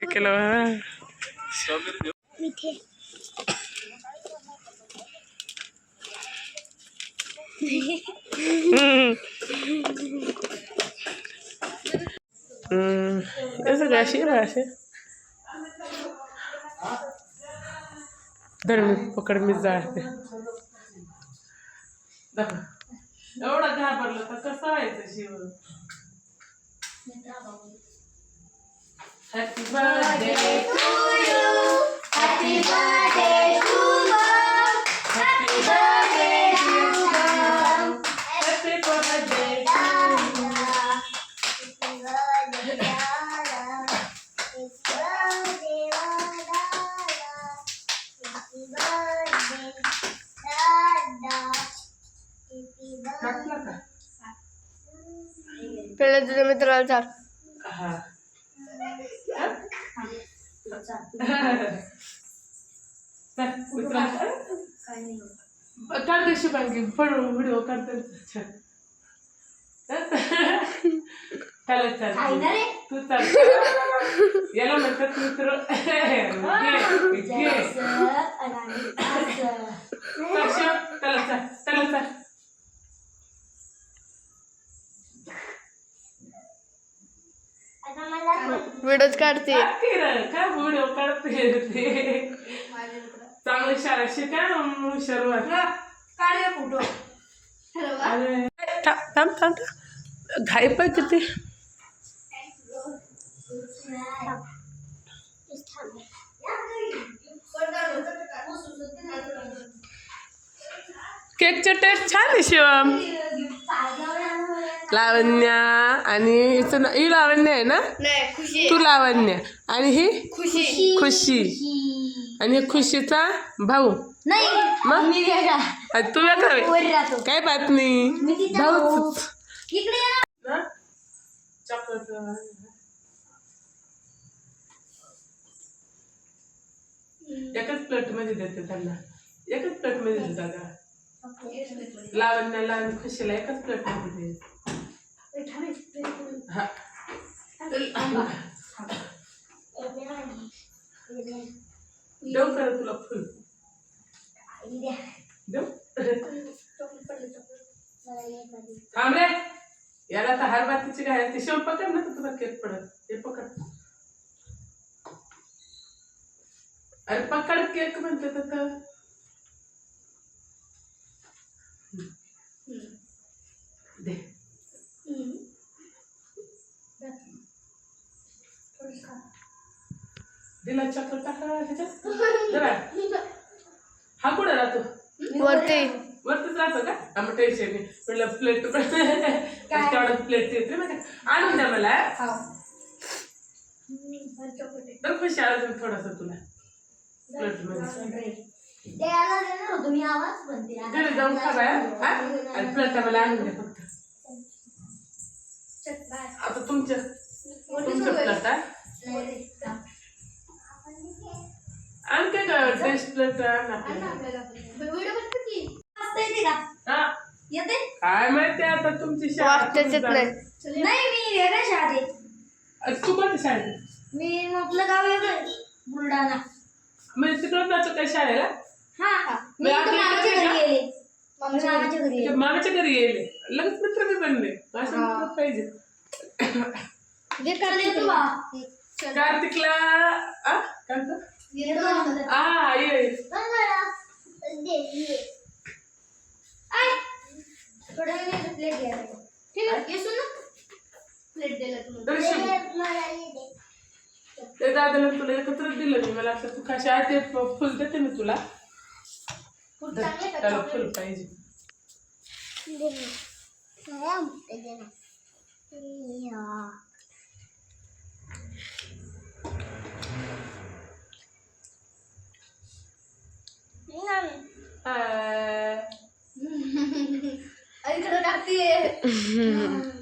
केलं असं अशी असे धर मी पकड मी जाळते एवढं घाबरलं तर कसं व्हायचं Shiv happy birthday to you happy birthday to happy birthday happy birthday पहिले तुझ्या मित्राला चाल काढते शिवांगी पण व्हिडिओ काढते त्याला चाल तू चाल याला म्हणतात मित्र त्याला चाल त्याला चाल व्हिडिओच काढते काय व्हिडिओ काढते चांगली शाळा शिका हुशार फोटो थांब थांब घाई पण किती केकचे टेस्ट छान आहे शिवम लावण्या आणि हिचं ही लावण्य आहे ना तू लावण्य आणि ही खुशी खुशी आणि हे खुशीचा भाऊ मग तू वेगळा काय बात नाही भाऊच एकच प्लेट मध्ये देते त्यांना एकच प्लेट मध्ये देतात लावण्याला आणि खुशीला एकच प्लेट मध्ये दे देऊ कर तुला फुल देऊ थांब रे याला तर हार बातीची काय ती शेव पकड ना तर तुला केक पडत हे पकड अरे पकड केक म्हणते तर दे दिला चक्कर टाका ह्याच्यात हा कुठे राहतो वरती वरतीच राहतो का आम्ही टेन्शन नाही म्हटलं प्लेट तेवढं प्लेट येते माहिती आणून द्या मला तर खुशी अजून थोडासा तुला प्लेट मध्ये घरी जाऊन खा बाया आणि प्लेट मला आणून द्या फक्त आता तुमचं प्लेट आणि काय टेस्ट प्लेट काय माहिती आता तुमची शाळा तू कोणत्या शाळेत मी आपलं गाव येतोय बुलढाणा म्हणजे तिकडं जायचं काय शाळेला मामाच्या घरी येईल लगेच मित्र मी बनले असं मित्र पाहिजे कार्तिकला ते दादाला तुला एकत्र दिलं मी मला तू कशा ते फुल देते मी तुला त्याला फुल पाहिजे टाकते